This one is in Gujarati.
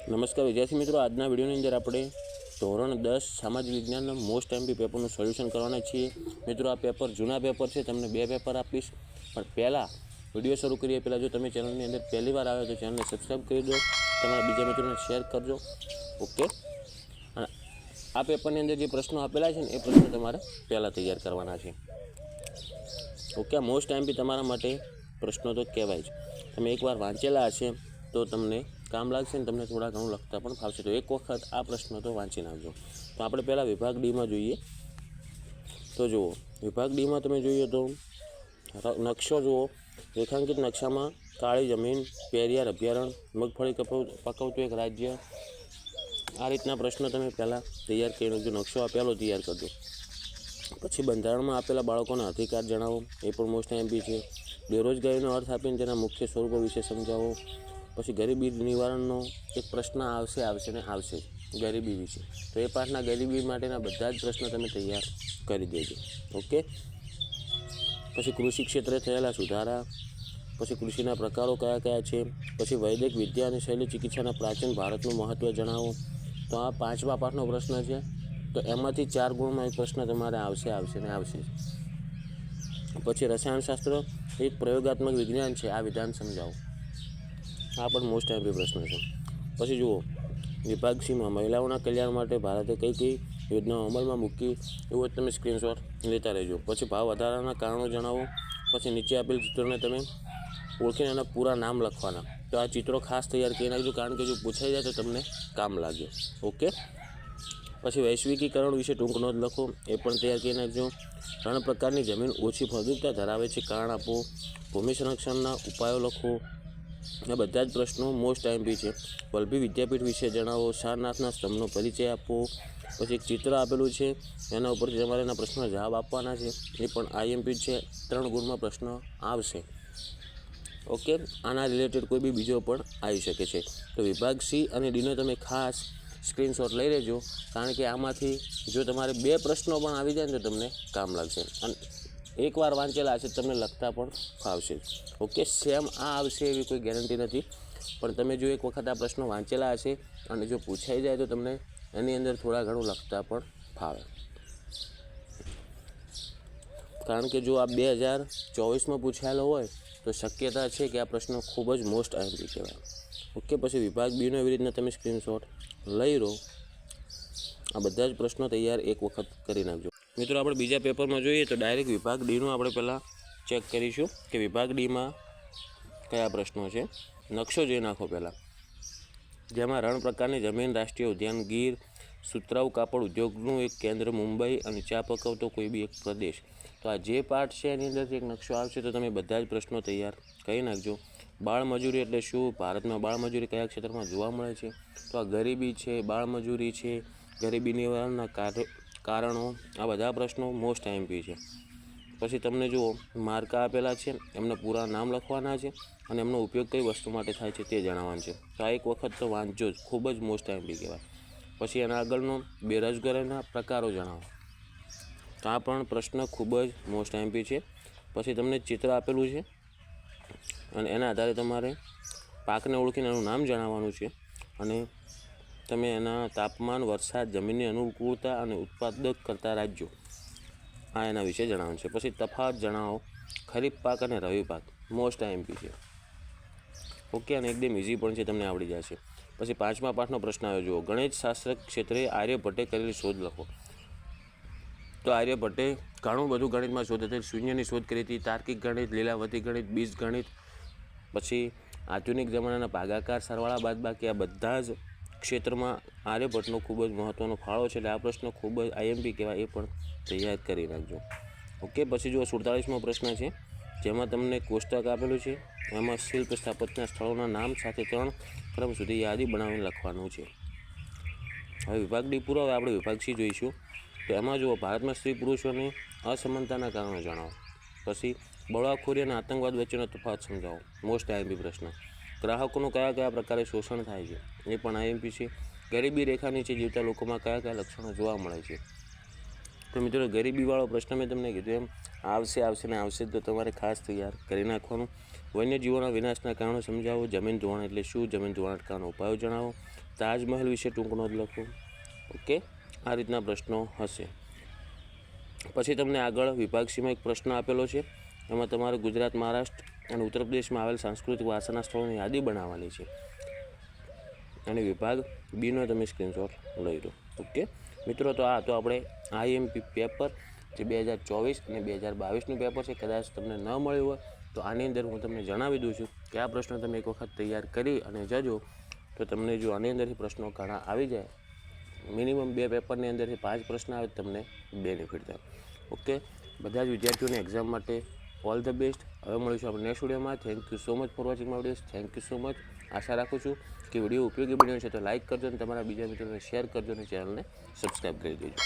નમસ્કાર વિદ્યાર્થી મિત્રો, આજના વિડીયોની અંદર આપણે ધોરણ 10 સામાજિક વિજ્ઞાનના મોસ્ટ એમપી પેપરનું સોલ્યુશન કરવાના છીએ। મિત્રો, આ પેપર જૂના પેપર છે, તમને 2 પેપર આપીશ, પણ પહેલાં વિડીયો શરૂ કરીએ પહેલાં જો તમે ચેનલની અંદર પહેલી વાર આવ્યો તો ચેનલને સબસ્ક્રાઈબ કરી દો, તમારા બીજા મિત્રોને શેર કરજો। ઓકે, અને આ પેપરની અંદર જે પ્રશ્નો આપેલા છે ને એ પ્રશ્નો તમારે પહેલાં તૈયાર કરવાના છે। ઓકે, આ મોસ્ટ એમપી તમારા માટે પ્રશ્નો તો કહેવાય જ, તમે એકવાર વાંચેલા હશે તો તમને કામ લાગશે ને તમને થોડા ઘણું લખતા પણ ફાવશે। તો એક વખત આ પ્રશ્નો તો વાંચી નાખજો। તો આપણે પહેલાં વિભાગ ડીમાં જોઈએ તો જુઓ, વિભાગ ડીમાં તમે જોઈએ તો નકશો જુઓ, રેખાંકિત નકશામાં કાળી જમીન, પેરિયાર અભયારણ્ય, મગફળી પકવતું એક રાજ્ય, આ રીતના પ્રશ્નો તમે પહેલાં તૈયાર કરી નાખજો। નકશો આપેલો તૈયાર કરજો। પછી બંધારણમાં આપેલા બાળકોના અધિકાર જણાવો, એ પણ મોસ્ટ એમપી છે। બેરોજગારીનો અર્થ આપીને તેના મુખ્ય સ્વરૂપો વિશે સમજાવો। પછી ગરીબી નિવારણનો એક પ્રશ્ન આવશે ને આવશે ગરીબી વિશે, તો એ પાઠના ગરીબી માટેના બધા જ પ્રશ્નો તમે તૈયાર કરી દેજો। ઓકે, પછી કૃષિ ક્ષેત્રે થયેલા સુધારા, પછી કૃષિના પ્રકારો કયા કયા છે, પછી વૈદિક વિદ્યા અને શૈલી ચિકિત્સાના પ્રાચીન ભારતનું મહત્ત્વ જણાવો। તો આ 5મા પાઠનો પ્રશ્ન છે, તો એમાંથી 4 ગુણમાં એક પ્રશ્ન તમારે આવશે ને આવશે। પછી રસાયણશાસ્ત્ર એક પ્રયોગાત્મક વિજ્ઞાન છે, આ વિધાન સમજાવો, આ પણ મોસ્ટ એમપી પ્રશ્ન છે। પછી જુઓ, વિભાગ સીમાં મહિલાઓના કલ્યાણ માટે ભારતે કઈ કઈ યોજનાઓ અમલમાં મૂકી, એવું તમે સ્ક્રીનશોટ લેતા રહેજો। પછી ભાવ વધારાના કારણો જણાવો। પછી નીચે આપેલ ચિત્રોને તમે ઓળખીને એના પૂરા નામ લખવાના। તો આ ચિત્રો ખાસ તૈયાર કરી નાખજો, કારણ કે જો પૂછાઈ જાય તો તમને કામ લાગે। ઓકે, પછી વૈશ્વિકીકરણ વિશે ટૂંક નોંધ લખો, એ પણ તૈયાર કરી નાખજો। 3 પ્રકારની જમીન ઓછી ફળદ્રુપતા ધરાવે છે, કારણ આપો। ભૂમિ સંરક્ષણના ઉપાયો લખો। આ બધા જ પ્રશ્નો મોસ્ટ એમપી છે। વલ્લભી વિદ્યાપીઠ વિશે જણાવો। સારનાથના સ્તંભનો પરિચય આપો। પછી એક ચિત્ર આપેલું છે, એના ઉપરથી તમારે એના પ્રશ્નના જવાબ આપવાના છે, એ પણ આઈએમપી છે, 3 ગુણમાં પ્રશ્ન આવશે। ઓકે, આના રિલેટેડ કોઈ બી બીજો પણ આવી શકે છે। તો વિભાગ સી અને ડીનો તમે ખાસ સ્ક્રીનશોટ લઈ લેજો, કારણ કે આમાંથી જો તમારે 2 પ્રશ્નો પણ આવી જાય ને તો તમને કામ લાગશે, અને એકવાર વાંચેલા હશે તમને લખતા પણ ફાવશે। ઓકે, સેમ આ આવશે એવી કોઈ ગેરંટી નથી, પણ તમે જો એક વખત આ પ્રશ્નો વાંચેલા હશે અને જો પૂછાઈ જાય તો તમને એની અંદર થોડા ઘણું લખતા પણ ફાવે, કારણ કે જો આ 2024માં પૂછાયેલો હોય તો શક્યતા છે કે આ પ્રશ્નો ખૂબ જ મોસ્ટ એમપી કહેવાય। ઓકે, પછી વિભાગ બીનો એવી રીતના તમે સ્ક્રીનશોટ લઈ લો। આ બધા જ પ્રશ્નો તૈયાર એક વખત કરી નાખજો। મિત્રો, આપણે બીજા પેપરમાં જોઈએ તો ડાયરેક્ટ વિભાગ ડીનું આપણે પહેલાં ચેક કરીશું કે વિભાગ ડીમાં કયા પ્રશ્નો છે। નકશો જોઈ નાખો પહેલાં, જેમાં રણ પ્રકારની જમીન, રાષ્ટ્રીય ઉદ્યાન ગીર, સુતરાઉ કાપડ ઉદ્યોગનું એક કેન્દ્ર મુંબઈ અને ચા પકવતો કોઈ બી એક પ્રદેશ। તો આ જે પાર્ટ છે એની અંદરથી એક નકશો આવશે, તો તમે બધા જ પ્રશ્નો તૈયાર કરી નાખજો। બાળમજૂરી એટલે શું? ભારતમાં બાળમજૂરી કયા ક્ષેત્રમાં જોવા મળે છે? તો આ ગરીબી છે, બાળમજૂરી છે, ગરીબી નિવારણના કારણો, આ બધા પ્રશ્નો મોસ્ટ એમપી છે। પછી તમને જુઓ, માર્કા આપેલા છે, એમના પૂરા નામ લખવાના છે અને એમનો ઉપયોગ કઈ વસ્તુ માટે થાય છે તે જણાવવાનું છે। તો આ એક વખત તો વાંચજો જ, ખૂબ જ મોસ્ટ એમપી કહેવાય। પછી એના આગળનો બેરોજગારીના પ્રકારો જણાવો, તો આ પણ પ્રશ્ન ખૂબ જ મોસ્ટ એમપી છે। પછી તમને ચિત્ર આપેલું છે અને એના આધારે તમારે પાકને ઓળખીને એનું નામ જણાવવાનું છે, અને તમે એના તાપમાન, વરસાદ, જમીનની અનુકૂળતા અને ઉત્પાદક કરતા રાજ્યો, આ એના વિશે જણાવવાનું છે। પછી તફાવત જણાવો, ખરીફ પાક અને રવિ પાક મોસ્ટ એમપી છે। ઓકે, અને એકદમ ઇઝી પણ છે, તમને આવડી જશે। પછી 5મા પાઠનો પ્રશ્ન આવ્યો જુઓ, ગણિત શાસ્ત્ર ક્ષેત્રે આર્યભટ્ટે કરેલી શોધ લખો। તો આર્યભટ્ટે ઘણું બધું ગણિતમાં શોધ હતી, શૂન્યની શોધ કરી હતી, તાર્કિક ગણિત, લીલાવતી ગણિત, બીજ ગણિત, પછી આધુનિક જમાનાના ભાગાકાર, સરવાળા, બાદબાકી, આ બધા જ ક્ષેત્રમાં આર્યભટ્ટનો ખૂબ જ મહત્ત્વનો ફાળો છે, એટલે આ પ્રશ્ન ખૂબ જ આઈએમપી કહેવાય, એ પણ તૈયાર કરી નાખજો। ઓકે, પછી જુઓ 47મો પ્રશ્ન છે, જેમાં તમને કોષ્ટક આપેલું છે, એમાં શિલ્પ સ્થાપત્યના સ્થળોના નામ સાથે 3 ક્રમ સુધી યાદી બનાવીને લખવાનું છે। હવે વિભાગ ડી પૂરો, હવે આપણે વિભાગ સી જોઈશું। તો એમાં જુઓ, ભારતમાં સ્ત્રી પુરુષોની અસમાનતાના કારણો જણાવો। પછી બળવાખોરી અને આતંકવાદ વચ્ચેનો તફાવત સમજાવો, મોસ્ટ આઈએમપી પ્રશ્ન। ગ્રાહકોનું કયા કયા પ્રકારે શોષણ થાય છે, એ પણ આઈએમપી છે। ગરીબી રેખા નીચે જીવતા લોકોમાં કયા કયા લક્ષણો જોવા મળે છે। તો મિત્રો, ગરીબીવાળો પ્રશ્ન મેં તમને કીધું એમ આવશે ને આવશે, તો તમારે ખાસ તૈયાર કરી નાખવાનું। વન્યજીવોના વિનાશના કારણો સમજાવો। જમીન ધોવાણ એટલે શું? જમીન ધોવાણ અટકાવવાના ઉપાયો જણાવો। તાજમહેલ વિશે ટૂંક નોંધ લખો. ઓકે, આ રીતના પ્રશ્નો હશે. પછી તમને આગળ વિભાગ સીમાં એક પ્રશ્ન આપેલો છે. એમાં તમારે ગુજરાત, મહારાષ્ટ્ર અને ઉત્તર પ્રદેશમાં આવેલ સાંસ્કૃતિક વારસાના સ્થળોની યાદી બનાવવાની છે. અને વિભાગ બીનો તમે સ્ક્રીનશોટ લઈ લો. ઓકે મિત્રો, તો આ તો આપણે IMP પેપર જે 2024 અને 2022નું પેપર છે. કદાચ તમને ન મળ્યું હોય તો આની અંદર હું તમને જણાવી દઉં છું કે આ પ્રશ્નો તમે એક વખત તૈયાર કરી અને જજો. તો તમને જો આની અંદરથી પ્રશ્નો ઘણા આવી જાય, મિનિમમ 2 પેપરની અંદરથી 5 પ્રશ્ન આવે તો તમને બેનિફિટ થાય. ઓકે, બધા જ વિદ્યાર્થીઓને એક્ઝામ માટે ઓલ ધ બેસ્ટ. હવે મળીશું આપણે નેક્સ્ટ વિડીયોમાં. Thank you so much for watching my videos. Thank you so much. આશા રાખું છું કે વિડીયો ઉપયોગી બન્યો છે તો લાઇક કરજો અને તમારા બીજા મિત્રોને શેર કરજો અને ચેનલને સબસ્ક્રાઈબ કરી દેજો.